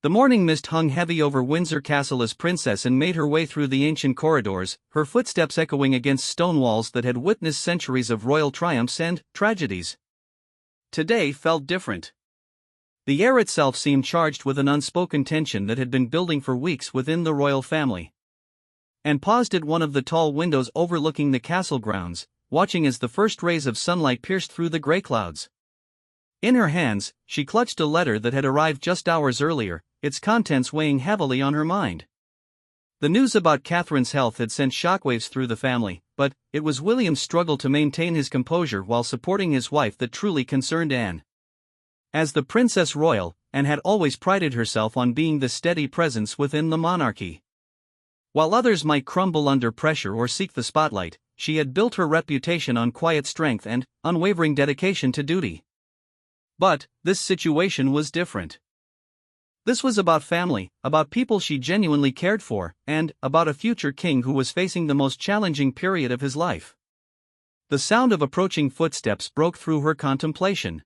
The morning mist hung heavy over Windsor Castle as Princess Anne made her way through the ancient corridors, her footsteps echoing against stone walls that had witnessed centuries of royal triumphs and tragedies. Today felt different. The air itself seemed charged with an unspoken tension that had been building for weeks within the royal family. Anne paused at one of the tall windows overlooking the castle grounds, watching as the first rays of sunlight pierced through the grey clouds. In her hands, she clutched a letter that had arrived just hours earlier, its contents weighing heavily on her mind. The news about Catherine's health had sent shockwaves through the family, but it was William's struggle to maintain his composure while supporting his wife that truly concerned Anne. As the Princess Royal, Anne had always prided herself on being the steady presence within the monarchy. While others might crumble under pressure or seek the spotlight, she had built her reputation on quiet strength and unwavering dedication to duty. But this situation was different. This was about family, about people she genuinely cared for, and about a future king who was facing the most challenging period of his life. The sound of approaching footsteps broke through her contemplation.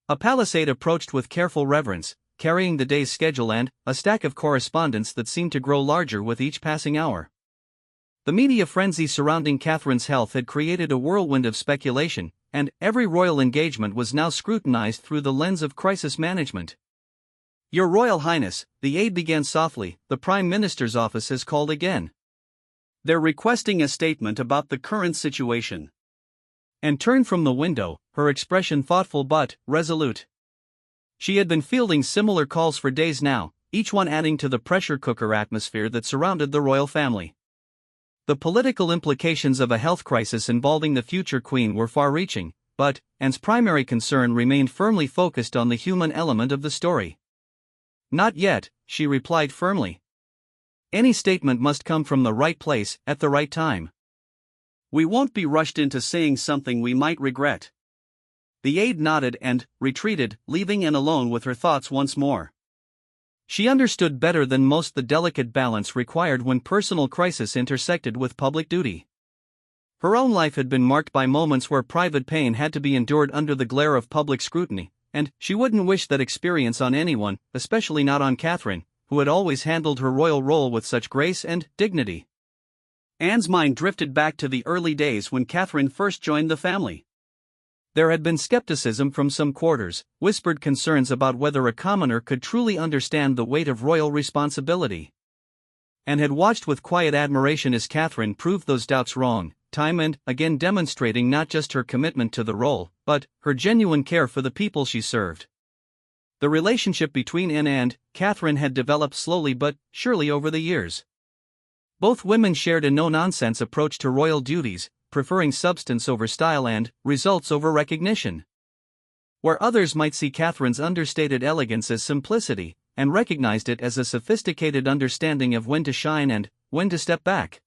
A palisade approached with careful reverence, carrying the day's schedule and a stack of correspondence that seemed to grow larger with each passing hour. The media frenzy surrounding Catherine's health had created a whirlwind of speculation, and every royal engagement was now scrutinized through the lens of crisis management. "Your Royal Highness," the aide began softly, "the Prime Minister's office has called again. They're requesting a statement about the current situation." And turned from the window, her expression thoughtful but resolute. She had been fielding similar calls for days now, each one adding to the pressure cooker atmosphere that surrounded the royal family. The political implications of a health crisis involving the future queen were far-reaching, but Anne's primary concern remained firmly focused on the human element of the story. "Not yet," she replied firmly. "Any statement must come from the right place, at the right time. We won't be rushed into saying something we might regret." The aide nodded and retreated, leaving Anne alone with her thoughts once more. She understood better than most the delicate balance required when personal crisis intersected with public duty. Her own life had been marked by moments where private pain had to be endured under the glare of public scrutiny, and she wouldn't wish that experience on anyone, especially not on Catherine, who had always handled her royal role with such grace and dignity. Anne's mind drifted back to the early days when Catherine first joined the family. There had been skepticism from some quarters, whispered concerns about whether a commoner could truly understand the weight of royal responsibility. Anne had watched with quiet admiration as Catherine proved those doubts wrong, time and again demonstrating not just her commitment to the role, but her genuine care for the people she served. The relationship between Anne and Catherine had developed slowly but surely over the years. Both women shared a no-nonsense approach to royal duties, preferring substance over style and results over recognition. Where others might see Catherine's understated elegance as simplicity, and recognized it as a sophisticated understanding of when to shine and when to step back.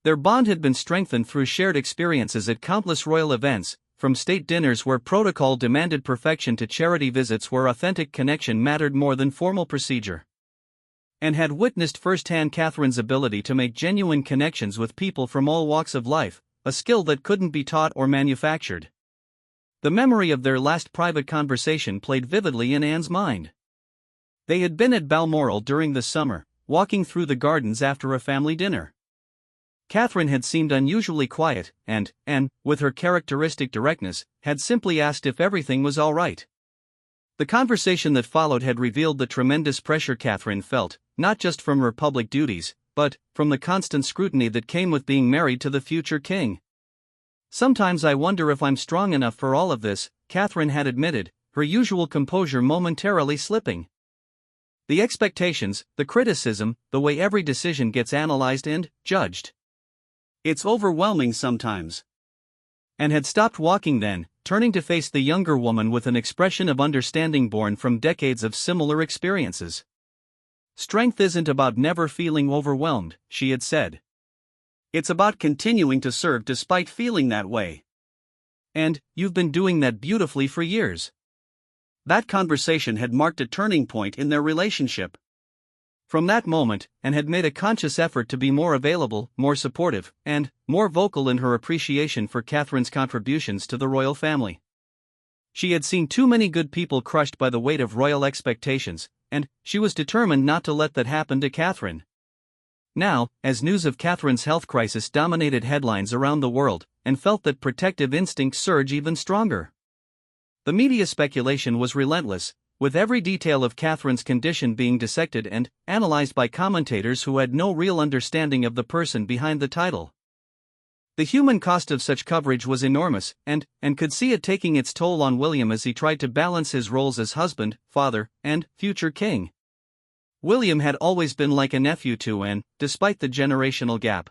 Their bond had been strengthened through shared experiences at countless royal events, from state dinners where protocol demanded perfection to charity visits where authentic connection mattered more than formal procedure. And had witnessed firsthand Catherine's ability to make genuine connections with people from all walks of life, a skill that couldn't be taught or manufactured. The memory of their last private conversation played vividly in Anne's mind. They had been at Balmoral during the summer, walking through the gardens after a family dinner. Catherine had seemed unusually quiet, and Anne, with her characteristic directness, had simply asked if everything was all right. The conversation that followed had revealed the tremendous pressure Catherine felt, not just from her public duties, but from the constant scrutiny that came with being married to the future king. "Sometimes I wonder if I'm strong enough for all of this," Catherine had admitted, her usual composure momentarily slipping. The expectations, the criticism, the way every decision gets analyzed and judged. "It's overwhelming sometimes." And had stopped walking then, turning to face the younger woman with an expression of understanding born from decades of similar experiences. "Strength isn't about never feeling overwhelmed," she had said. "It's about continuing to serve despite feeling that way. And you've been doing that beautifully for years." That conversation had marked a turning point in their relationship. From that moment, Anne had made a conscious effort to be more available, more supportive, and more vocal in her appreciation for Catherine's contributions to the royal family. She had seen too many good people crushed by the weight of royal expectations, and she was determined not to let that happen to Catherine. Now, as news of Catherine's health crisis dominated headlines around the world, and felt that protective instinct surge even stronger. The media speculation was relentless, with every detail of Catherine's condition being dissected and analyzed by commentators who had no real understanding of the person behind the title. The human cost of such coverage was enormous, and could see it taking its toll on William as he tried to balance his roles as husband, father, and future king. William had always been like a nephew to Anne, despite the generational gap.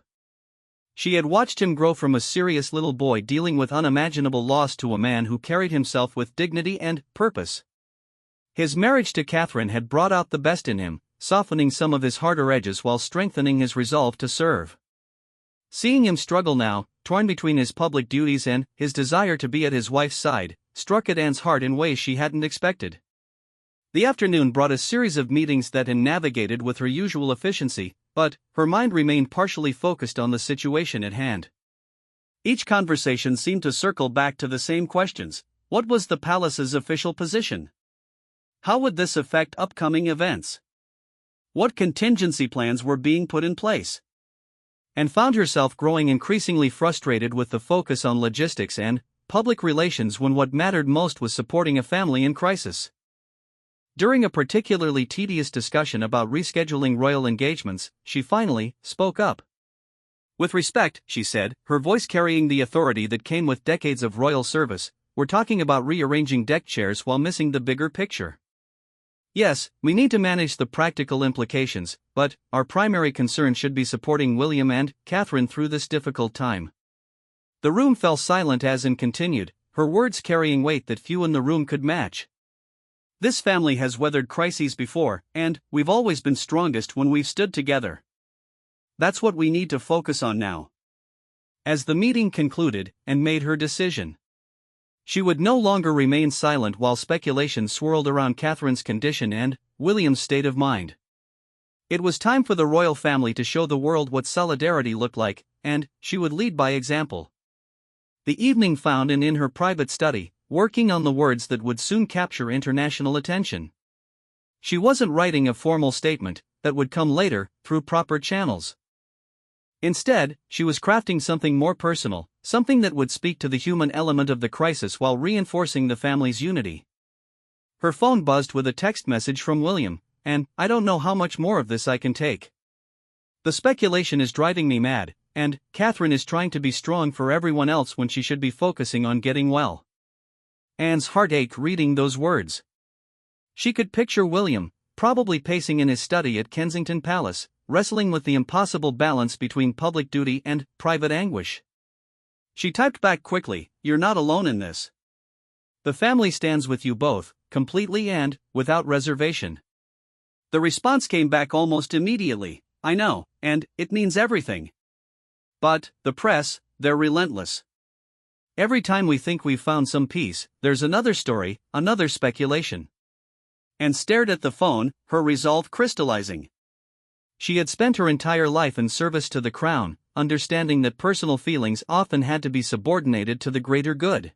She had watched him grow from a serious little boy dealing with unimaginable loss to a man who carried himself with dignity and purpose. His marriage to Catherine had brought out the best in him, softening some of his harder edges while strengthening his resolve to serve. Seeing him struggle now, torn between his public duties and his desire to be at his wife's side, struck at Anne's heart in ways she hadn't expected. The afternoon brought a series of meetings that Anne navigated with her usual efficiency, but her mind remained partially focused on the situation at hand. Each conversation seemed to circle back to the same questions. What was the palace's official position? How would this affect upcoming events? What contingency plans were being put in place? And found herself growing increasingly frustrated with the focus on logistics and public relations when what mattered most was supporting a family in crisis. During a particularly tedious discussion about rescheduling royal engagements, she finally spoke up. With respect, she said, her voice carrying the authority that came with decades of royal service, we're talking about rearranging deck chairs while missing the bigger picture. Yes, we need to manage the practical implications, but our primary concern should be supporting William and Catherine through this difficult time. The room fell silent as Anne continued, her words carrying weight that few in the room could match. This family has weathered crises before, and we've always been strongest when we've stood together. That's what we need to focus on now. As the meeting concluded, Anne made her decision. She would no longer remain silent while speculation swirled around Catherine's condition and William's state of mind. It was time for the royal family to show the world what solidarity looked like, and she would lead by example. The evening found Anne in her private study, working on the words that would soon capture international attention. She wasn't writing a formal statement that would come later, through proper channels. Instead, she was crafting something more personal, something that would speak to the human element of the crisis while reinforcing the family's unity. Her phone buzzed with a text message from William, and I don't know how much more of this I can take. The speculation is driving me mad, and Catherine is trying to be strong for everyone else when she should be focusing on getting well. Anne's heart ached reading those words. She could picture William, probably pacing in his study at Kensington Palace, wrestling with the impossible balance between public duty and private anguish. She typed back quickly, "You're not alone in this. The family stands with you both, completely and without reservation." The response came back almost immediately, "I know, and it means everything. But the press, they're relentless. Every time we think we've found some peace, there's another story, another speculation." And stared at the phone, her resolve crystallizing. She had spent her entire life in service to the crown, understanding that personal feelings often had to be subordinated to the greater good.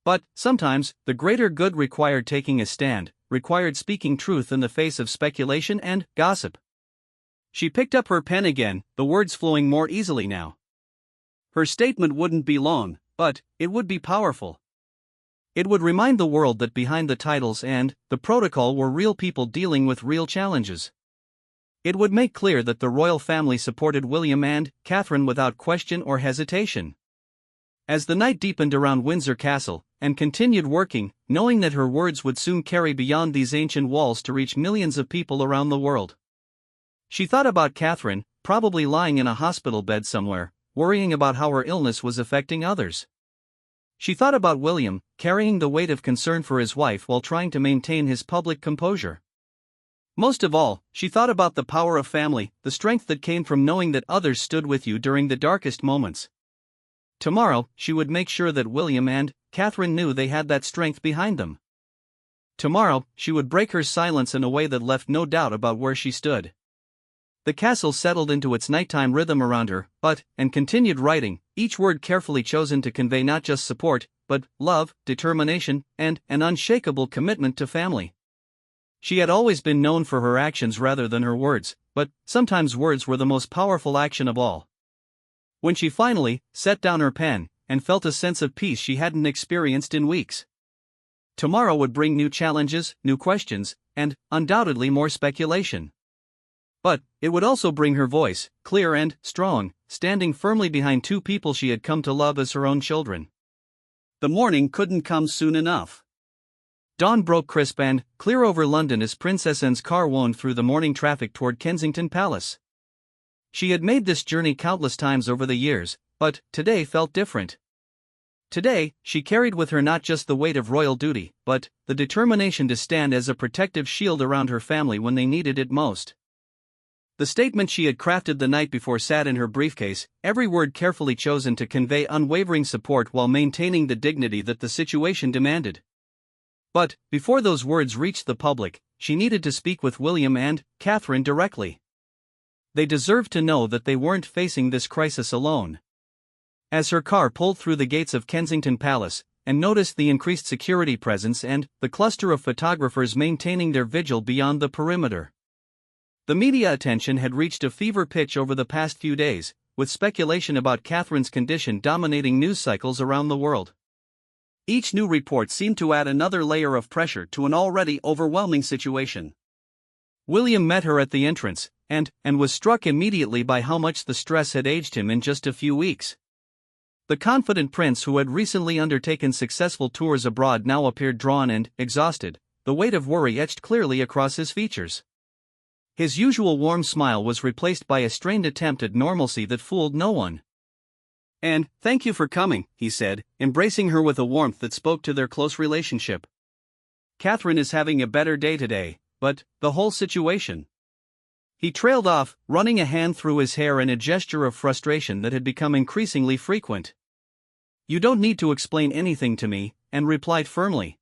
But, sometimes, the greater good required taking a stand, required speaking truth in the face of speculation and gossip. She picked up her pen again, the words flowing more easily now. Her statement wouldn't be long, but it would be powerful. It would remind the world that behind the titles and the protocol were real people dealing with real challenges. It would make clear that the royal family supported William and Catherine without question or hesitation. As the night deepened around Windsor Castle, Anne continued working, knowing that her words would soon carry beyond these ancient walls to reach millions of people around the world. She thought about Catherine, probably lying in a hospital bed somewhere, worrying about how her illness was affecting others. She thought about William, carrying the weight of concern for his wife while trying to maintain his public composure. Most of all, she thought about the power of family, the strength that came from knowing that others stood with you during the darkest moments. Tomorrow, she would make sure that William and Catherine knew they had that strength behind them. Tomorrow, she would break her silence in a way that left no doubt about where she stood. The castle settled into its nighttime rhythm around her, and continued writing, each word carefully chosen to convey not just support, but love, determination, and an unshakable commitment to family. She had always been known for her actions rather than her words, but sometimes words were the most powerful action of all. When she finally set down her pen and felt a sense of peace she hadn't experienced in weeks. Tomorrow would bring new challenges, new questions, and, undoubtedly, more speculation. But it would also bring her voice, clear and strong, standing firmly behind two people she had come to love as her own children. The morning couldn't come soon enough. Dawn broke crisp and clear over London as Princess Anne's car wound through the morning traffic toward Kensington Palace. She had made this journey countless times over the years, but today felt different. Today, she carried with her not just the weight of royal duty, but the determination to stand as a protective shield around her family when they needed it most. The statement she had crafted the night before sat in her briefcase, every word carefully chosen to convey unwavering support while maintaining the dignity that the situation demanded. But, before those words reached the public, she needed to speak with William and Catherine directly. They deserved to know that they weren't facing this crisis alone. As her car pulled through the gates of Kensington Palace, and noticed the increased security presence and the cluster of photographers maintaining their vigil beyond the perimeter. The media attention had reached a fever pitch over the past few days, with speculation about Catherine's condition dominating news cycles around the world. Each new report seemed to add another layer of pressure to an already overwhelming situation. William met her at the entrance, and was struck immediately by how much the stress had aged him in just a few weeks. The confident prince who had recently undertaken successful tours abroad now appeared drawn and exhausted, the weight of worry etched clearly across his features. His usual warm smile was replaced by a strained attempt at normalcy that fooled no one. "And thank you for coming," he said, embracing her with a warmth that spoke to their close relationship. "Catherine is having a better day today, but the whole situation..." He trailed off, running a hand through his hair in a gesture of frustration that had become increasingly frequent. "You don't need to explain anything to me," Anne replied firmly.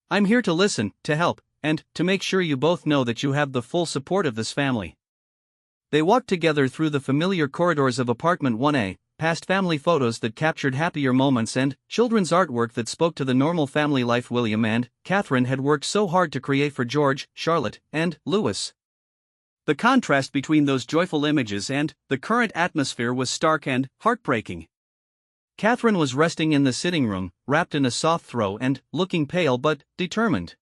"I'm here to listen, to help, and to make sure you both know that you have the full support of this family." They walked together through the familiar corridors of apartment 1A, past family photos that captured happier moments and children's artwork that spoke to the normal family life William and Catherine had worked so hard to create for George, Charlotte, and Louis. The contrast between those joyful images and the current atmosphere was stark and heartbreaking. Catherine was resting in the sitting room, wrapped in a soft throw and looking pale but determined.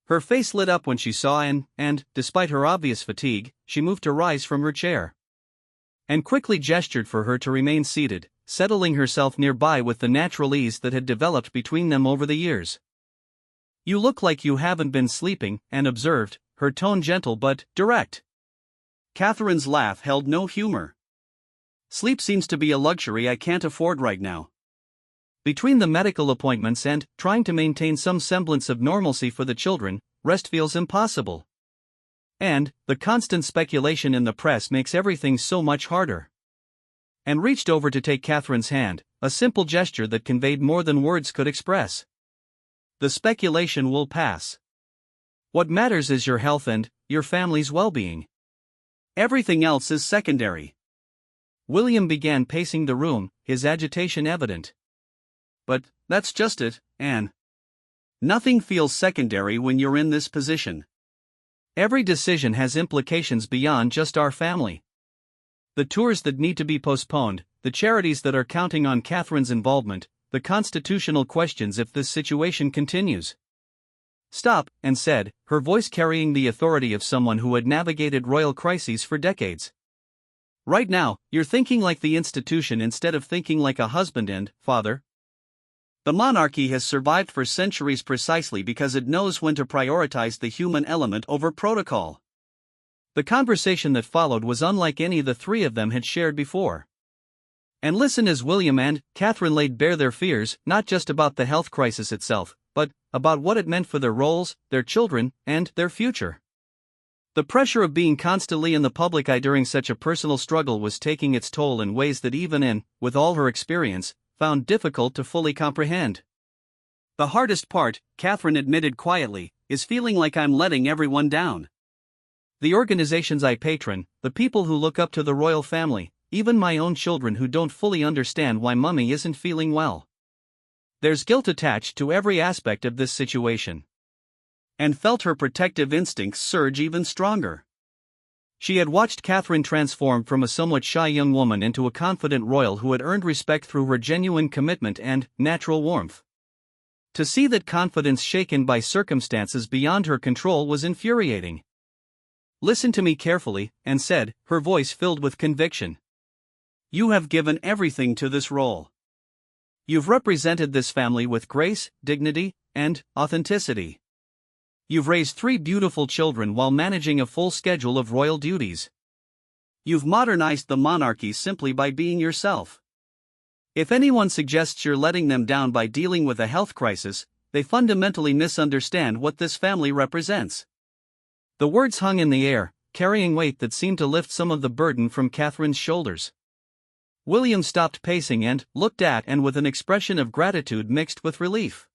Her face lit up when she saw Anne, and, despite her obvious fatigue, she moved to rise from her chair. Anne quickly gestured for her to remain seated, settling herself nearby with the natural ease that had developed between them over the years. "You look like you haven't been sleeping," Anne observed, her tone gentle but direct. Catherine's laugh held no humor. "Sleep seems to be a luxury I can't afford right now. Between the medical appointments and trying to maintain some semblance of normalcy for the children, rest feels impossible. And the constant speculation in the press makes everything so much harder." And reached over to take Catherine's hand, a simple gesture that conveyed more than words could express. "The speculation will pass. What matters is your health and your family's well-being. Everything else is secondary." William began pacing the room, his agitation evident. "But that's just it, Anne. Nothing feels secondary when you're in this position. Every decision has implications beyond just our family. The tours that need to be postponed, the charities that are counting on Catherine's involvement, the constitutional questions if this situation continues." "Stop," Anne said, her voice carrying the authority of someone who had navigated royal crises for decades. "Right now, you're thinking like the institution instead of thinking like a husband and father. The monarchy has survived for centuries precisely because it knows when to prioritize the human element over protocol." The conversation that followed was unlike any the three of them had shared before. And listen as William and Catherine laid bare their fears, not just about the health crisis itself, but about what it meant for their roles, their children, and their future. The pressure of being constantly in the public eye during such a personal struggle was taking its toll in ways that even Anne, with all her experience, found difficult to fully comprehend. "The hardest part," Catherine admitted quietly, "is feeling like I'm letting everyone down. The organizations I patron, the people who look up to the royal family, even my own children who don't fully understand why Mummy isn't feeling well. There's guilt attached to every aspect of this situation." and felt her protective instincts surge even stronger. She had watched Catherine transform from a somewhat shy young woman into a confident royal who had earned respect through her genuine commitment and natural warmth. To see that confidence shaken by circumstances beyond her control was infuriating. "Listen to me carefully," Anne said, her voice filled with conviction. "You have given everything to this role. You've represented this family with grace, dignity, and authenticity. You've raised 3 beautiful children while managing a full schedule of royal duties. You've modernized the monarchy simply by being yourself. If anyone suggests you're letting them down by dealing with a health crisis, they fundamentally misunderstand what this family represents." The words hung in the air, carrying weight that seemed to lift some of the burden from Catherine's shoulders. William stopped pacing and looked at Anne with an expression of gratitude mixed with relief.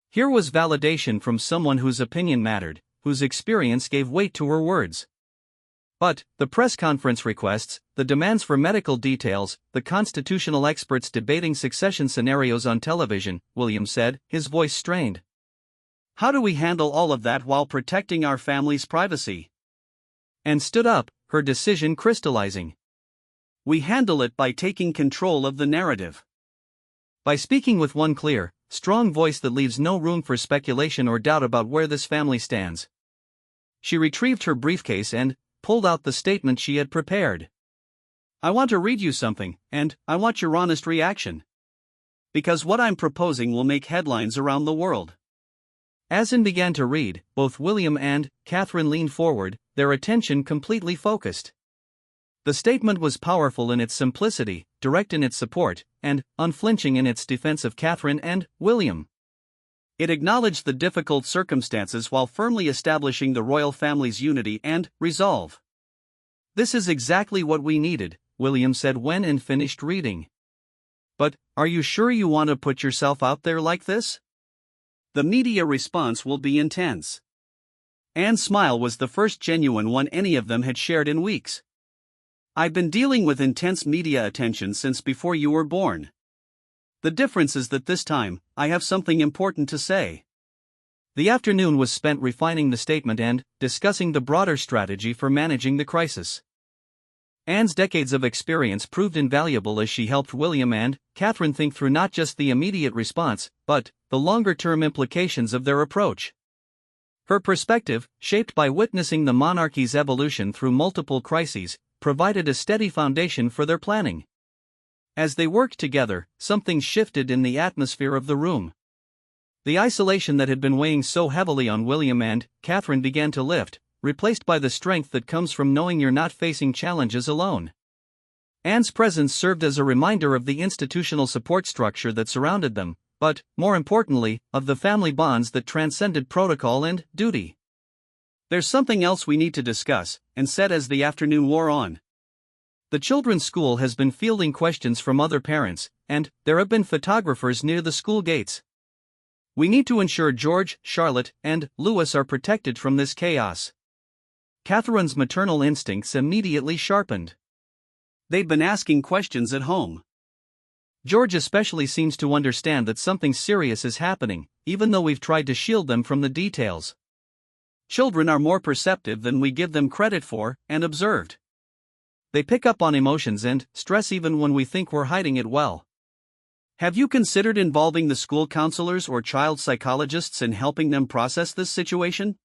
Here was validation from someone whose opinion mattered, whose experience gave weight to her words. But the press conference requests, the demands for medical details, the constitutional experts debating succession scenarios on television, William said, his voice strained. "How do we handle all of that while protecting our family's privacy?" Anne stood up, her decision crystallizing. "We handle it by taking control of the narrative. By speaking with one clear, strong voice that leaves no room for speculation or doubt about where this family stands." She retrieved her briefcase and pulled out the statement she had prepared. "I want to read you something, and I want your honest reaction. Because what I'm proposing will make headlines around the world." As Anne began to read, both William and Catherine leaned forward, their attention completely focused. The statement was powerful in its simplicity, direct in its support, and unflinching in its defense of Catherine and William. It acknowledged the difficult circumstances while firmly establishing the royal family's unity and resolve. "This is exactly what we needed," William said when Anne finished reading. "But, are you sure you want to put yourself out there like this? The media response will be intense." Anne's smile was the first genuine one any of them had shared in weeks. "I've been dealing with intense media attention since before you were born. The difference is that this time, I have something important to say." The afternoon was spent refining the statement and discussing the broader strategy for managing the crisis. Anne's decades of experience proved invaluable as she helped William and Catherine think through not just the immediate response, but the longer-term implications of their approach. Her perspective, shaped by witnessing the monarchy's evolution through multiple crises, provided a steady foundation for their planning. As they worked together, something shifted in the atmosphere of the room. The isolation that had been weighing so heavily on William and Catherine began to lift, replaced by the strength that comes from knowing you're not facing challenges alone. Anne's presence served as a reminder of the institutional support structure that surrounded them, but, more importantly, of the family bonds that transcended protocol and duty. "There's something else we need to discuss," Anne said as the afternoon wore on. "The children's school has been fielding questions from other parents, and there have been photographers near the school gates. We need to ensure George, Charlotte, and Louis are protected from this chaos." Catherine's maternal instincts immediately sharpened. "They've been asking questions at home. George especially seems to understand that something serious is happening, even though we've tried to shield them from the details. Children are more perceptive than we give them credit for, and observed. They pick up on emotions and stress even when we think we're hiding it well. Have you considered involving the school counselors or child psychologists in helping them process this situation?"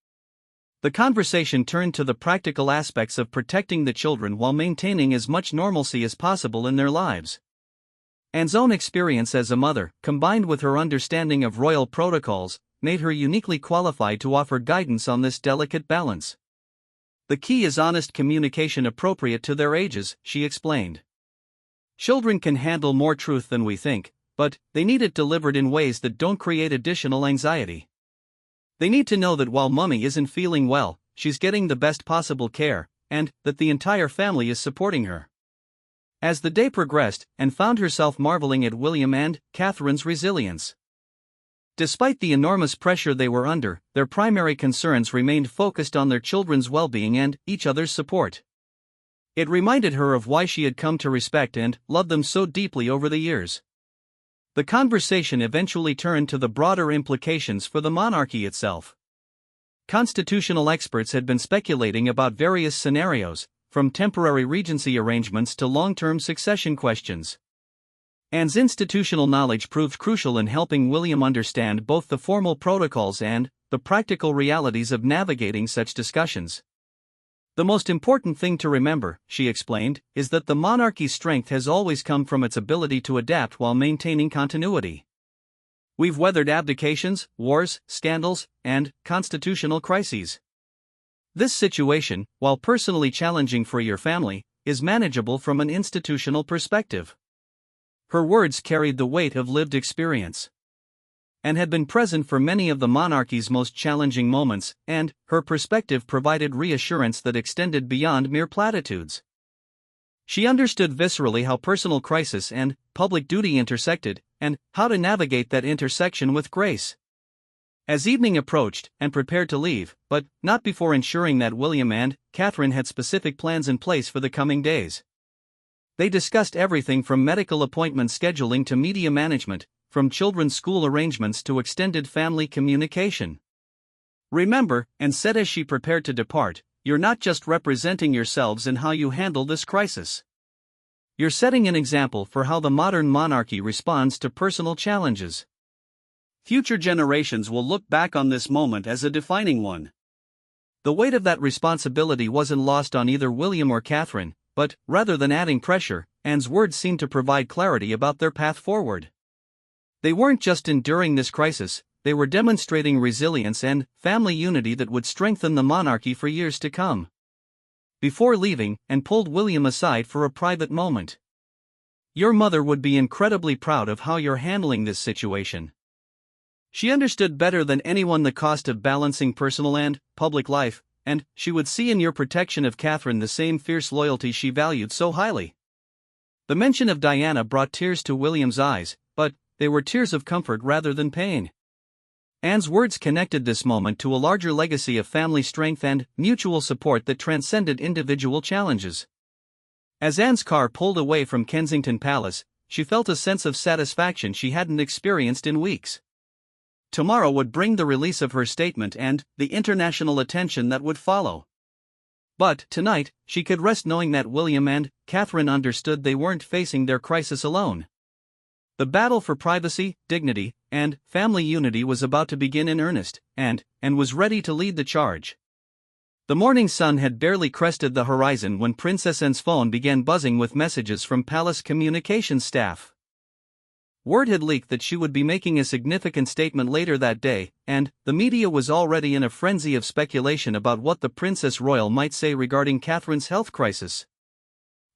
The conversation turned to the practical aspects of protecting the children while maintaining as much normalcy as possible in their lives. Anne's own experience as a mother, combined with her understanding of royal protocols, made her uniquely qualified to offer guidance on this delicate balance. "The key is honest communication appropriate to their ages," she explained. "Children can handle more truth than we think, but they need it delivered in ways that don't create additional anxiety. They need to know that while Mummy isn't feeling well, she's getting the best possible care, and that the entire family is supporting her." As the day progressed, Anne found herself marveling at William and Catherine's resilience. Despite the enormous pressure they were under, their primary concerns remained focused on their children's well-being and each other's support. It reminded her of why she had come to respect and love them so deeply over the years. The conversation eventually turned to the broader implications for the monarchy itself. Constitutional experts had been speculating about various scenarios, from temporary regency arrangements to long-term succession questions. Anne's institutional knowledge proved crucial in helping William understand both the formal protocols and the practical realities of navigating such discussions. The most important thing to remember, she explained, is that the monarchy's strength has always come from its ability to adapt while maintaining continuity. We've weathered abdications, wars, scandals, and constitutional crises. This situation, while personally challenging for your family, is manageable from an institutional perspective. Her words carried the weight of lived experience and had been present for many of the monarchy's most challenging moments, and her perspective provided reassurance that extended beyond mere platitudes. She understood viscerally how personal crisis and public duty intersected, and how to navigate that intersection with grace. As evening approached, Anne prepared to leave, but not before ensuring that William and Catherine had specific plans in place for the coming days. They discussed everything from medical appointment scheduling to media management, from children's school arrangements to extended family communication. Remember, Anne said as she prepared to depart, you're not just representing yourselves in how you handle this crisis. You're setting an example for how the modern monarchy responds to personal challenges. Future generations will look back on this moment as a defining one. The weight of that responsibility wasn't lost on either William or Catherine, but, rather than adding pressure, Anne's words seemed to provide clarity about their path forward. They weren't just enduring this crisis, they were demonstrating resilience and family unity that would strengthen the monarchy for years to come. Before leaving, Anne pulled William aside for a private moment. Your mother would be incredibly proud of how you're handling this situation. She understood better than anyone the cost of balancing personal and public life, and she would see in your protection of Catherine the same fierce loyalty she valued so highly. The mention of Diana brought tears to William's eyes, but they were tears of comfort rather than pain. Anne's words connected this moment to a larger legacy of family strength and mutual support that transcended individual challenges. As Anne's car pulled away from Kensington Palace, she felt a sense of satisfaction she hadn't experienced in weeks. Tomorrow would bring the release of her statement and the international attention that would follow. But tonight, she could rest knowing that William and Catherine understood they weren't facing their crisis alone. The battle for privacy, dignity, and family unity was about to begin in earnest, and Anne was ready to lead the charge. The morning sun had barely crested the horizon when Princess Anne's phone began buzzing with messages from palace communications staff. Word had leaked that she would be making a significant statement later that day, and the media was already in a frenzy of speculation about what the Princess Royal might say regarding Catherine's health crisis.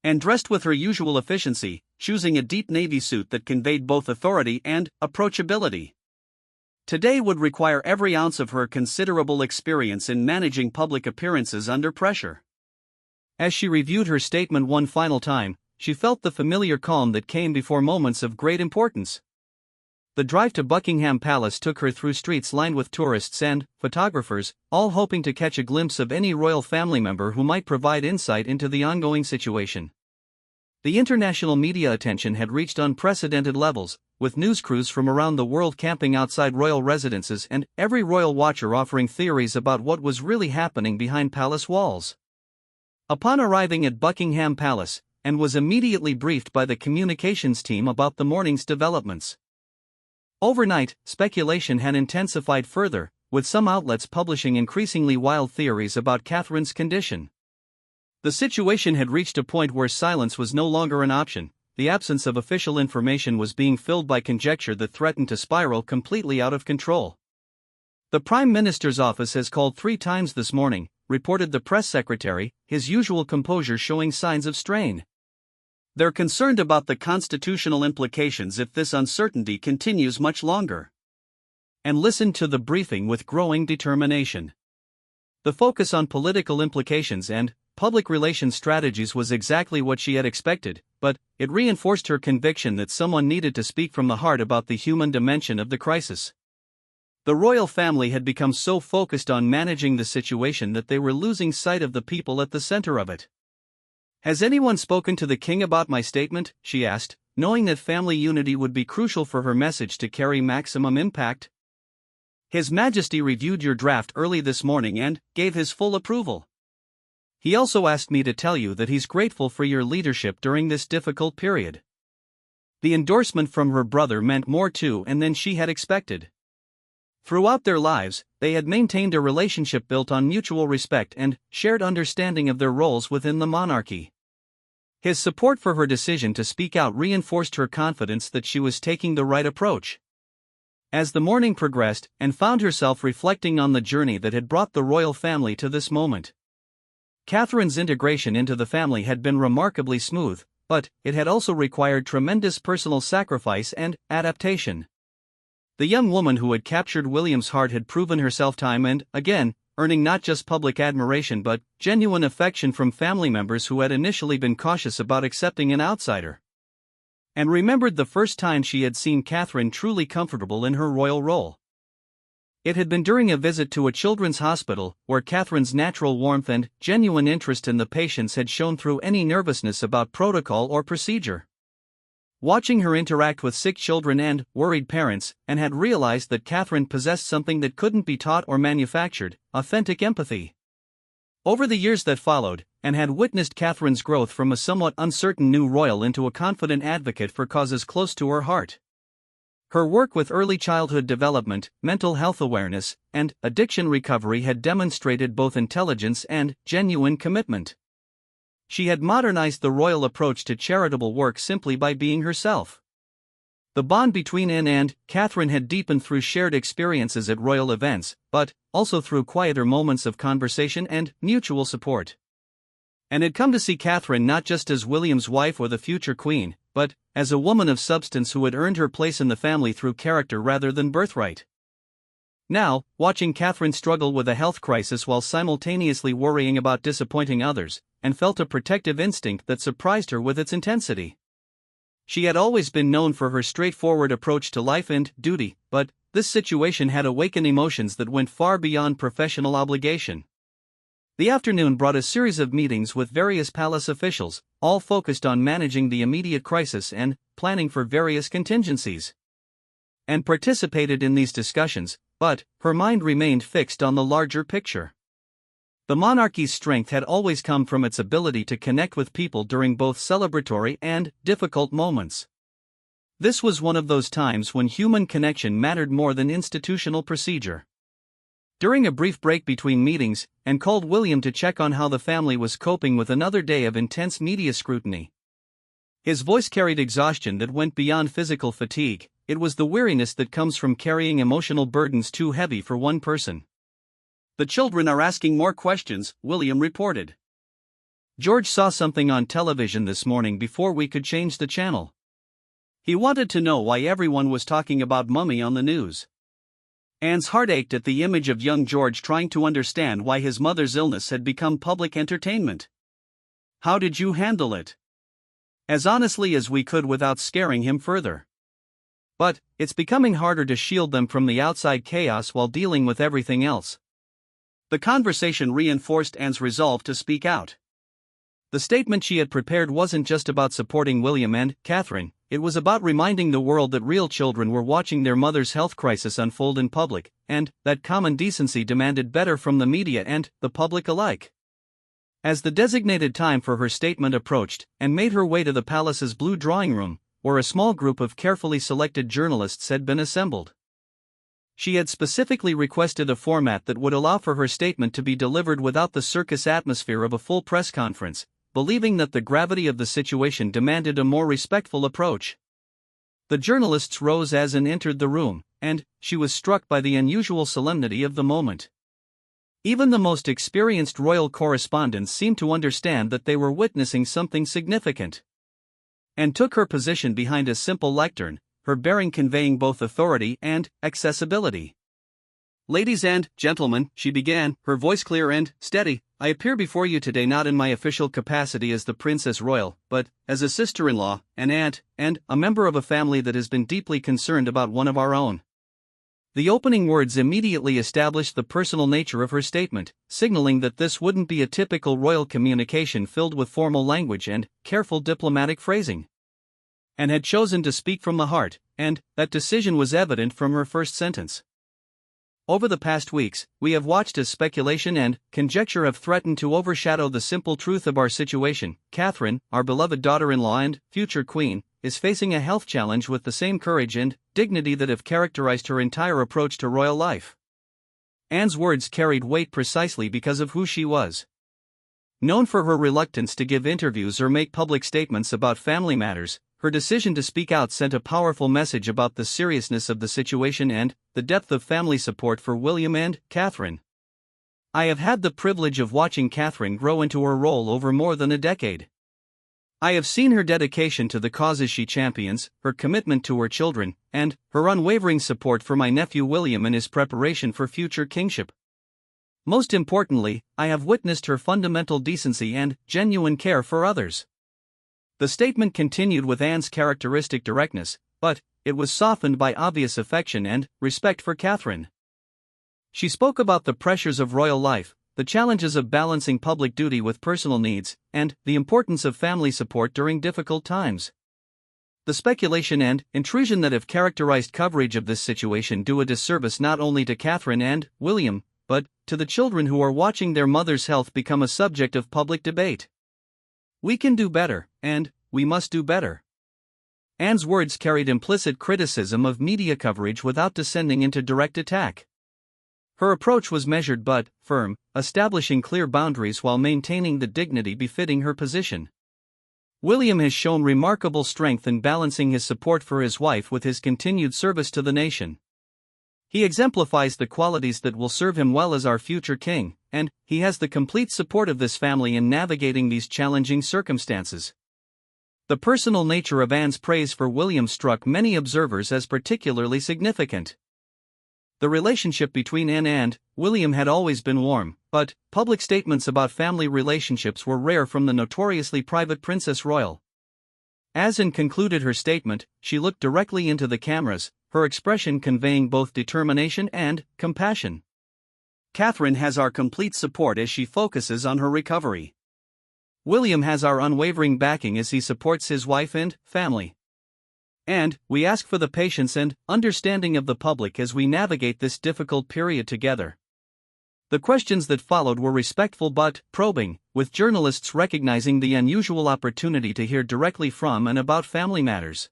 Anne dressed with her usual efficiency, choosing a deep navy suit that conveyed both authority and approachability. Today would require every ounce of her considerable experience in managing public appearances under pressure. As she reviewed her statement one final time, she felt the familiar calm that came before moments of great importance. The drive to Buckingham Palace took her through streets lined with tourists and photographers, all hoping to catch a glimpse of any royal family member who might provide insight into the ongoing situation. The international media attention had reached unprecedented levels, with news crews from around the world camping outside royal residences and every royal watcher offering theories about what was really happening behind palace walls. Upon arriving at Buckingham Palace, Anne was immediately briefed by the communications team about the morning's developments. Overnight, speculation had intensified further, with some outlets publishing increasingly wild theories about Catherine's condition. The situation had reached a point where silence was no longer an option. The absence of official information was being filled by conjecture that threatened to spiral completely out of control. The Prime Minister's office has called 3 times this morning, reported the press secretary, his usual composure showing signs of strain. They're concerned about the constitutional implications if this uncertainty continues much longer. And listened to the briefing with growing determination. The focus on political implications and public relations strategies was exactly what she had expected, but it reinforced her conviction that someone needed to speak from the heart about the human dimension of the crisis. The royal family had become so focused on managing the situation that they were losing sight of the people at the center of it. Has anyone spoken to the king about my statement? She asked, knowing that family unity would be crucial for her message to carry maximum impact. His Majesty reviewed your draft early this morning and gave his full approval. He also asked me to tell you that he's grateful for your leadership during this difficult period. The endorsement from her brother meant more to and than she had expected. Throughout their lives, they had maintained a relationship built on mutual respect and shared understanding of their roles within the monarchy. His support for her decision to speak out reinforced her confidence that she was taking the right approach. As the morning progressed, Anne found herself reflecting on the journey that had brought the royal family to this moment. Catherine's integration into the family had been remarkably smooth, but it had also required tremendous personal sacrifice and adaptation. The young woman who had captured William's heart had proven herself time and again, earning not just public admiration but genuine affection from family members who had initially been cautious about accepting an outsider. And remembered the first time she had seen Catherine truly comfortable in her royal role. It had been during a visit to a children's hospital, where Catherine's natural warmth and genuine interest in the patients had shone through any nervousness about protocol or procedure. Watching her interact with sick children and worried parents, Anne had realized that Catherine possessed something that couldn't be taught or manufactured: authentic empathy. Over the years that followed, Anne had witnessed Catherine's growth from a somewhat uncertain new royal into a confident advocate for causes close to her heart. Her work with early childhood development, mental health awareness, and addiction recovery had demonstrated both intelligence and genuine commitment. She had modernized the royal approach to charitable work simply by being herself. The bond between Anne and Catherine had deepened through shared experiences at royal events, but also through quieter moments of conversation and mutual support. Anne had come to see Catherine not just as William's wife or the future queen, but as a woman of substance who had earned her place in the family through character rather than birthright. Now, watching Catherine struggle with a health crisis while simultaneously worrying about disappointing others, Anne felt a protective instinct that surprised her with its intensity. She had always been known for her straightforward approach to life and duty, but this situation had awakened emotions that went far beyond professional obligation. The afternoon brought a series of meetings with various palace officials, all focused on managing the immediate crisis and planning for various contingencies. Anne participated in these discussions, but her mind remained fixed on the larger picture. The monarchy's strength had always come from its ability to connect with people during both celebratory and difficult moments. This was one of those times when human connection mattered more than institutional procedure. During a brief break between meetings, Anne called William to check on how the family was coping with another day of intense media scrutiny. His voice carried exhaustion that went beyond physical fatigue. It was the weariness that comes from carrying emotional burdens too heavy for one person. "The children are asking more questions," William reported. "George saw something on television this morning before we could change the channel. He wanted to know why everyone was talking about Mummy on the news." Anne's heart ached at the image of young George trying to understand why his mother's illness had become public entertainment. "How did you handle it?" "As honestly as we could without scaring him further. But it's becoming harder to shield them from the outside chaos while dealing with everything else." The conversation reinforced Anne's resolve to speak out. The statement she had prepared wasn't just about supporting William and Catherine, it was about reminding the world that real children were watching their mother's health crisis unfold in public, and that common decency demanded better from the media and the public alike. As the designated time for her statement approached, Anne made her way to the palace's blue drawing room, where a small group of carefully selected journalists had been assembled. She had specifically requested a format that would allow for her statement to be delivered without the circus atmosphere of a full press conference, believing that the gravity of the situation demanded a more respectful approach. The journalists rose as Anne entered the room, and she was struck by the unusual solemnity of the moment. Even the most experienced royal correspondents seemed to understand that they were witnessing something significant. Anne took her position behind a simple lectern, her bearing conveying both authority and accessibility. "Ladies and gentlemen," she began, her voice clear and steady, "I appear before you today not in my official capacity as the Princess Royal, but as a sister-in-law, an aunt, and a member of a family that has been deeply concerned about one of our own." The opening words immediately established the personal nature of her statement, signaling that this wouldn't be a typical royal communication filled with formal language and careful diplomatic phrasing. Anne had chosen to speak from the heart, and that decision was evident from her first sentence. Over the past weeks, we have watched as speculation and conjecture have threatened to overshadow the simple truth of our situation. Catherine, our beloved daughter-in-law and future queen, is facing a health challenge with the same courage and dignity that have characterized her entire approach to royal life. Anne's words carried weight precisely because of who she was. Known for her reluctance to give interviews or make public statements about family matters, her decision to speak out sent a powerful message about the seriousness of the situation and the depth of family support for William and Catherine. I have had the privilege of watching Catherine grow into her role over more than a decade. I have seen her dedication to the causes she champions, her commitment to her children, and her unwavering support for my nephew William in his preparation for future kingship. Most importantly, I have witnessed her fundamental decency and genuine care for others. The statement continued with Anne's characteristic directness, but it was softened by obvious affection and respect for Catherine. She spoke about the pressures of royal life, the challenges of balancing public duty with personal needs, and the importance of family support during difficult times. The speculation and intrusion that have characterized coverage of this situation do a disservice not only to Catherine and William, but to the children who are watching their mother's health become a subject of public debate. We can do better, and we must do better. Anne's words carried implicit criticism of media coverage without descending into direct attack. Her approach was measured but firm, establishing clear boundaries while maintaining the dignity befitting her position. William has shown remarkable strength in balancing his support for his wife with his continued service to the nation. He exemplifies the qualities that will serve him well as our future king, and he has the complete support of this family in navigating these challenging circumstances. The personal nature of Anne's praise for William struck many observers as particularly significant. The relationship between Anne and William had always been warm, but public statements about family relationships were rare from the notoriously private Princess Royal. As Anne concluded her statement, she looked directly into the cameras, her expression conveying both determination and compassion. Catherine has our complete support as she focuses on her recovery. William has our unwavering backing as he supports his wife and family. And we ask for the patience and understanding of the public as we navigate this difficult period together. The questions that followed were respectful but probing, with journalists recognizing the unusual opportunity to hear directly from and about family matters.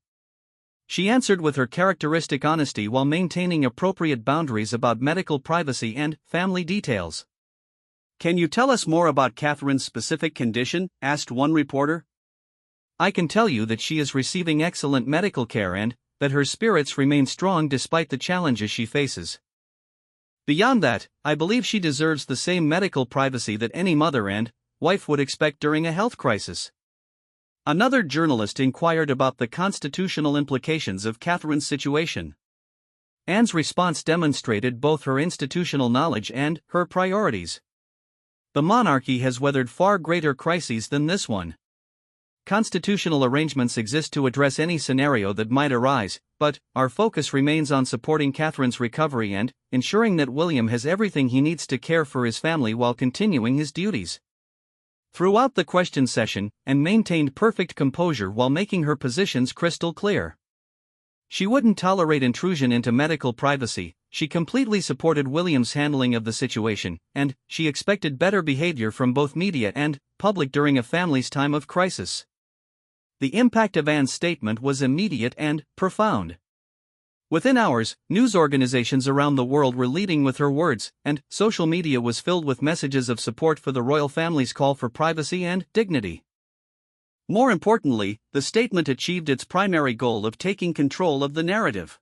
She answered with her characteristic honesty while maintaining appropriate boundaries about medical privacy and family details. "Can you tell us more about Catherine's specific condition?" asked one reporter. "I can tell you that she is receiving excellent medical care and that her spirits remain strong despite the challenges she faces. Beyond that, I believe she deserves the same medical privacy that any mother and wife would expect during a health crisis." Another journalist inquired about the constitutional implications of Catherine's situation. Anne's response demonstrated both her institutional knowledge and her priorities. The monarchy has weathered far greater crises than this one. Constitutional arrangements exist to address any scenario that might arise, but our focus remains on supporting Catherine's recovery and ensuring that William has everything he needs to care for his family while continuing his duties. Throughout the question session, Anne maintained perfect composure while making her positions crystal clear. She wouldn't tolerate intrusion into medical privacy, she completely supported William's handling of the situation, and she expected better behavior from both media and public during a family's time of crisis. The impact of Anne's statement was immediate and profound. Within hours, news organizations around the world were leading with her words, and social media was filled with messages of support for the royal family's call for privacy and dignity. More importantly, the statement achieved its primary goal of taking control of the narrative.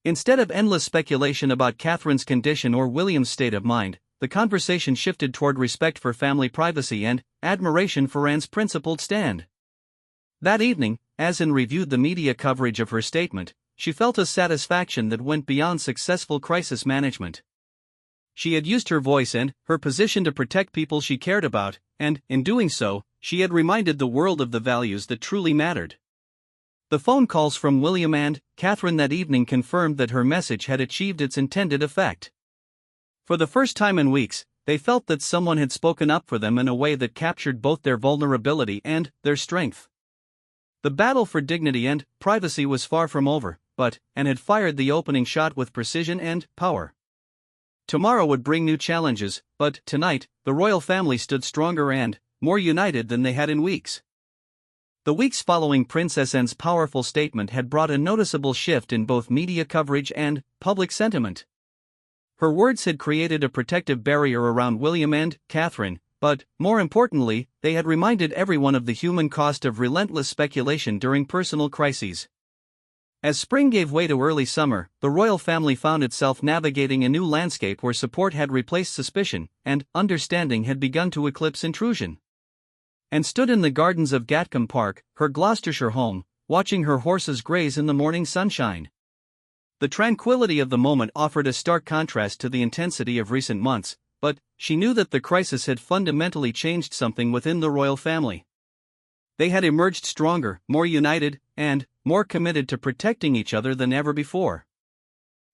Instead of endless speculation about Catherine's condition or William's state of mind, the conversation shifted toward respect for family privacy and admiration for Anne's principled stand. That evening, as Anne reviewed the media coverage of her statement, she felt a satisfaction that went beyond successful crisis management. She had used her voice and her position to protect people she cared about, and, in doing so, she had reminded the world of the values that truly mattered. The phone calls from William and Catherine that evening confirmed that her message had achieved its intended effect. For the first time in weeks, they felt that someone had spoken up for them in a way that captured both their vulnerability and their strength. The battle for dignity and privacy was far from over, but Anne had fired the opening shot with precision and power. Tomorrow would bring new challenges, but tonight, the royal family stood stronger and more united than they had in weeks. The weeks following Princess Anne's powerful statement had brought a noticeable shift in both media coverage and public sentiment. Her words had created a protective barrier around William and Catherine, but, more importantly, they had reminded everyone of the human cost of relentless speculation during personal crises. As spring gave way to early summer, the royal family found itself navigating a new landscape where support had replaced suspicion, and understanding had begun to eclipse intrusion. Anne stood in the gardens of Gatcombe Park, her Gloucestershire home, watching her horses graze in the morning sunshine. The tranquility of the moment offered a stark contrast to the intensity of recent months, but she knew that the crisis had fundamentally changed something within the royal family. They had emerged stronger, more united, and more committed to protecting each other than ever before.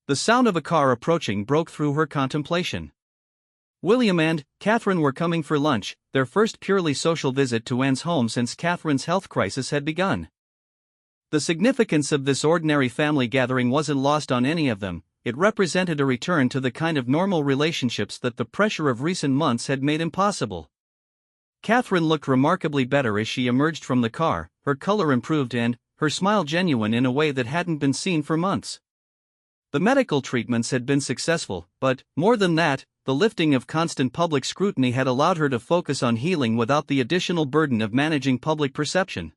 The sound of a car approaching broke through her contemplation. William and Catherine were coming for lunch, their first purely social visit to Anne's home since Catherine's health crisis had begun. The significance of this ordinary family gathering wasn't lost on any of them. It represented a return to the kind of normal relationships that the pressure of recent months had made impossible. Catherine looked remarkably better as she emerged from the car, her color improved and her smile genuine in a way that hadn't been seen for months. The medical treatments had been successful, but, more than that, the lifting of constant public scrutiny had allowed her to focus on healing without the additional burden of managing public perception.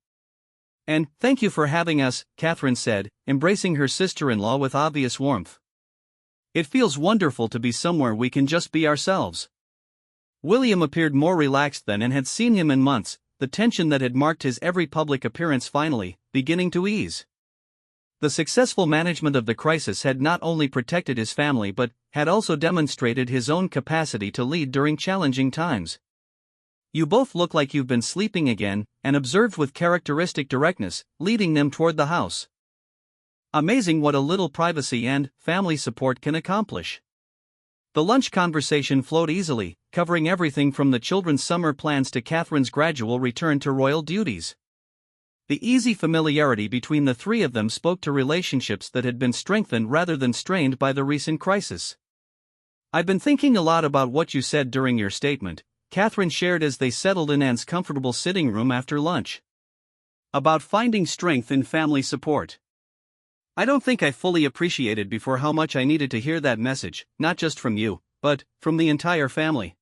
"And thank you for having us," Catherine said, embracing her sister-in-law with obvious warmth. "It feels wonderful to be somewhere we can just be ourselves." William appeared more relaxed than Anne had seen him in months, the tension that had marked his every public appearance finally beginning to ease. The successful management of the crisis had not only protected his family but had also demonstrated his own capacity to lead during challenging times. "You both look like you've been sleeping again," Anne observed with characteristic directness, leading them toward the house. "Amazing what a little privacy and family support can accomplish." The lunch conversation flowed easily, covering everything from the children's summer plans to Catherine's gradual return to royal duties. The easy familiarity between the three of them spoke to relationships that had been strengthened rather than strained by the recent crisis. "I've been thinking a lot about what you said during your statement," Catherine shared as they settled in Anne's comfortable sitting room after lunch. "About finding strength in family support. I don't think I fully appreciated before how much I needed to hear that message, not just from you, but from the entire family."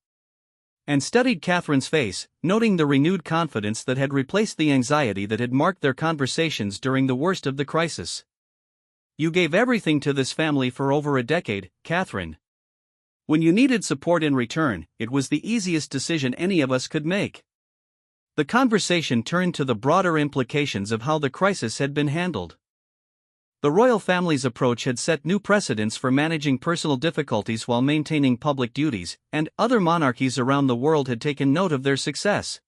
And studied Catherine's face, noting the renewed confidence that had replaced the anxiety that had marked their conversations during the worst of the crisis. "You gave everything to this family for over a decade, Catherine. When you needed support in return, it was the easiest decision any of us could make." The conversation turned to the broader implications of how the crisis had been handled. The royal family's approach had set new precedents for managing personal difficulties while maintaining public duties, and other monarchies around the world had taken note of their success.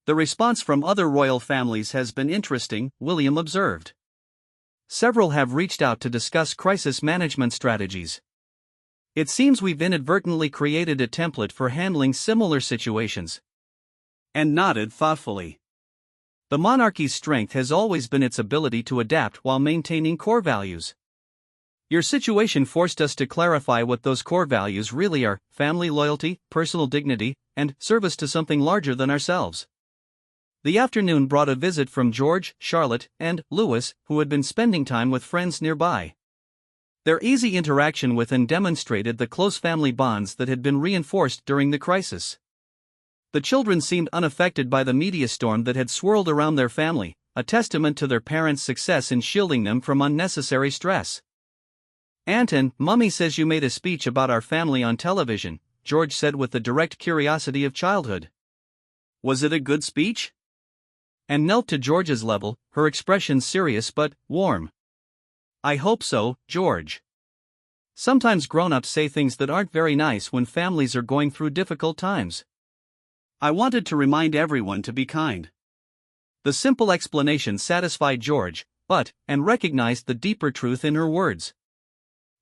"The response from other royal families has been interesting," William observed. "Several have reached out to discuss crisis management strategies. It seems we've inadvertently created a template for handling similar situations." And nodded thoughtfully. The monarchy's strength has always been its ability to adapt while maintaining core values. Your situation forced us to clarify what those core values really are: family loyalty, personal dignity, and service to something larger than ourselves. The afternoon brought a visit from George, Charlotte, and Louis, who had been spending time with friends nearby. Their easy interaction with Anne demonstrated the close family bonds that had been reinforced during the crisis. The children seemed unaffected by the media storm that had swirled around their family, a testament to their parents' success in shielding them from unnecessary stress. "Aunt Anne, Mummy says you made a speech about our family on television," George said with the direct curiosity of childhood. "Was it a good speech?" Anne knelt to George's level, her expression serious but warm. "I hope so, George. Sometimes grown-ups say things that aren't very nice when families are going through difficult times. I wanted to remind everyone to be kind." The simple explanation satisfied George, but Anne recognized the deeper truth in her words.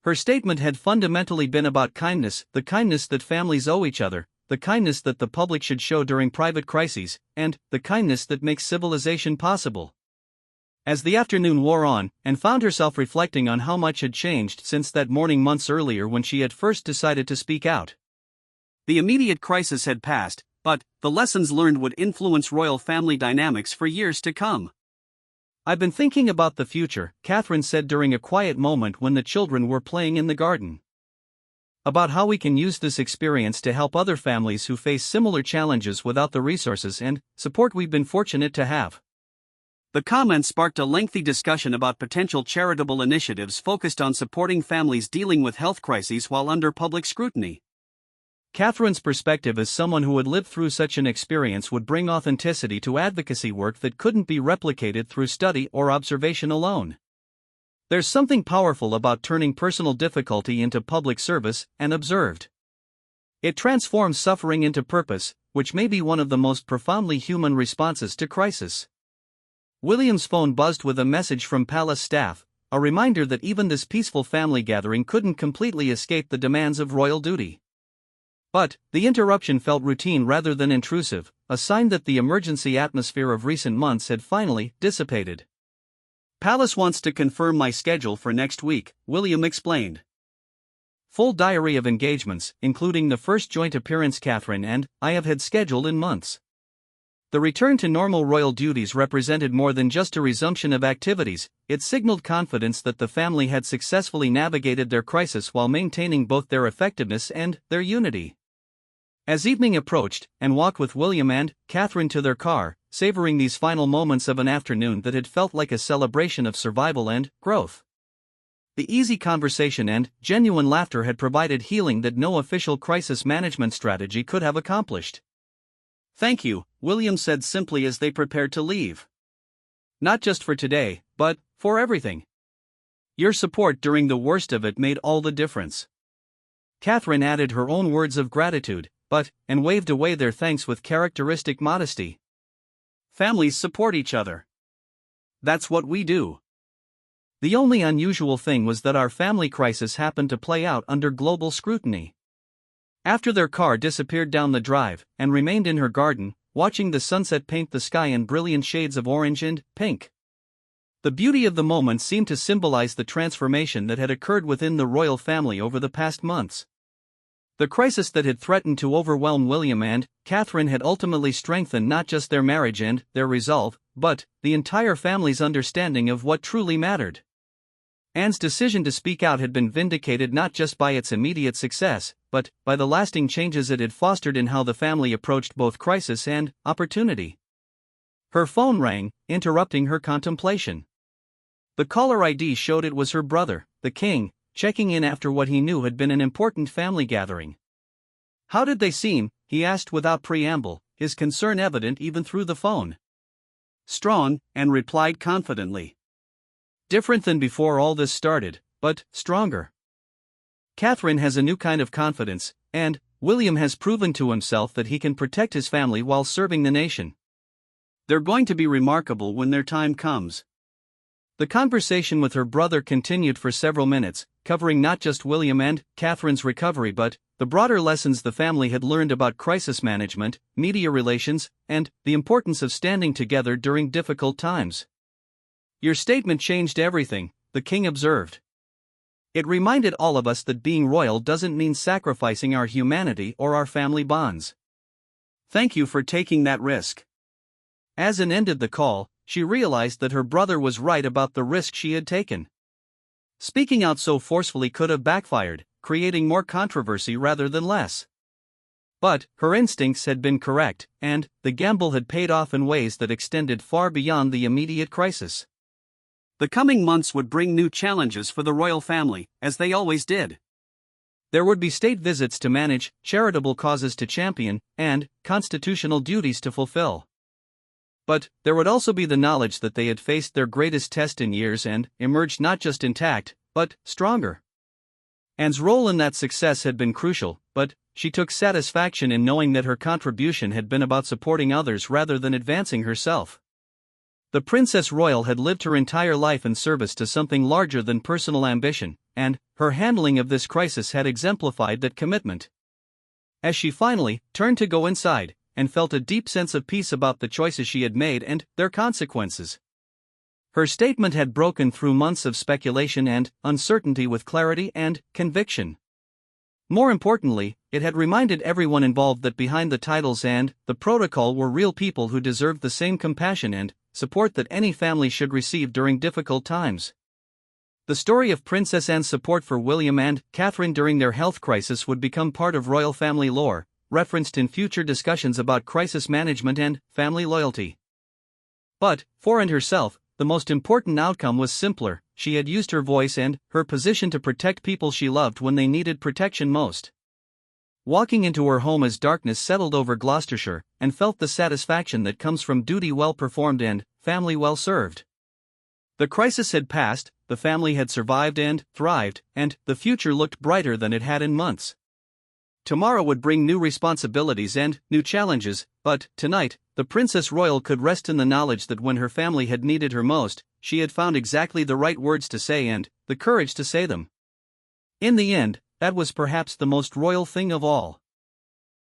Her statement had fundamentally been about kindness, the kindness that families owe each other, the kindness that the public should show during private crises, and the kindness that makes civilization possible. As the afternoon wore on, and found herself reflecting on how much had changed since that morning months earlier when she had first decided to speak out. The immediate crisis had passed, but the lessons learned would influence royal family dynamics for years to come. "I've been thinking about the future," Catherine said during a quiet moment when the children were playing in the garden. "About how we can use this experience to help other families who face similar challenges without the resources and support we've been fortunate to have." The comment sparked a lengthy discussion about potential charitable initiatives focused on supporting families dealing with health crises while under public scrutiny. Catherine's perspective as someone who had lived through such an experience would bring authenticity to advocacy work that couldn't be replicated through study or observation alone. There's something powerful about turning personal difficulty into public service, and observed. It transforms suffering into purpose, which may be one of the most profoundly human responses to crisis. William's phone buzzed with a message from palace staff, a reminder that even this peaceful family gathering couldn't completely escape the demands of royal duty. But the interruption felt routine rather than intrusive, a sign that the emergency atmosphere of recent months had finally dissipated. "Palace wants to confirm my schedule for next week," William explained. "Full diary of engagements, including the first joint appearance Catherine and I have had scheduled in months." The return to normal royal duties represented more than just a resumption of activities. It signaled confidence that the family had successfully navigated their crisis while maintaining both their effectiveness and their unity. As evening approached, Anne walked with William and Catherine to their car, savoring these final moments of an afternoon that had felt like a celebration of survival and growth. The easy conversation and genuine laughter had provided healing that no official crisis management strategy could have accomplished. "Thank you," William said simply as they prepared to leave. "Not just for today, but for everything. Your support during the worst of it made all the difference." Catherine added her own words of gratitude, and waved away their thanks with characteristic modesty. "Families support each other. That's what we do." The only unusual thing was that our family crisis happened to play out under global scrutiny. After their car disappeared down the drive, Anne remained in her garden, watching the sunset paint the sky in brilliant shades of orange and pink. The beauty of the moment seemed to symbolize the transformation that had occurred within the royal family over the past months. The crisis that had threatened to overwhelm William and Catherine had ultimately strengthened not just their marriage and their resolve, but the entire family's understanding of what truly mattered. Anne's decision to speak out had been vindicated not just by its immediate success, but by the lasting changes it had fostered in how the family approached both crisis and opportunity. Her phone rang, interrupting her contemplation. The caller ID showed it was her brother, the king, checking in after what he knew had been an important family gathering. "How did they seem?" he asked without preamble, his concern evident even through the phone. "Strong," Anne replied confidently. "Different than before all this started, but stronger. Catherine has a new kind of confidence, and William has proven to himself that he can protect his family while serving the nation. They're going to be remarkable when their time comes." The conversation with her brother continued for several minutes, covering not just William and Catherine's recovery but the broader lessons the family had learned about crisis management, media relations, and the importance of standing together during difficult times. "Your statement changed everything," the king observed. "It reminded all of us that being royal doesn't mean sacrificing our humanity or our family bonds. Thank you for taking that risk." As Anne ended the call, she realized that her brother was right about the risk she had taken. Speaking out so forcefully could have backfired, creating more controversy rather than less. But her instincts had been correct, and the gamble had paid off in ways that extended far beyond the immediate crisis. The coming months would bring new challenges for the royal family, as they always did. There would be state visits to manage, charitable causes to champion, and constitutional duties to fulfill. But there would also be the knowledge that they had faced their greatest test in years and emerged not just intact, but stronger. Anne's role in that success had been crucial, but she took satisfaction in knowing that her contribution had been about supporting others rather than advancing herself. The Princess Royal had lived her entire life in service to something larger than personal ambition, and her handling of this crisis had exemplified that commitment. As she finally turned to go inside, and felt a deep sense of peace about the choices she had made and their consequences. Her statement had broken through months of speculation and uncertainty with clarity and conviction. More importantly, it had reminded everyone involved that behind the titles and the protocol were real people who deserved the same compassion and support that any family should receive during difficult times. The story of Princess Anne's support for William and Catherine during their health crisis would become part of royal family lore, referenced in future discussions about crisis management and family loyalty. But, for Anne herself, the most important outcome was simpler: she had used her voice and her position to protect people she loved when they needed protection most. Walking into her home as darkness settled over Gloucestershire, Anne felt the satisfaction that comes from duty well performed and family well served. The crisis had passed, the family had survived and thrived, and the future looked brighter than it had in months. Tomorrow would bring new responsibilities and new challenges, but tonight, the Princess Royal could rest in the knowledge that when her family had needed her most, she had found exactly the right words to say and the courage to say them. In the end, that was perhaps the most royal thing of all.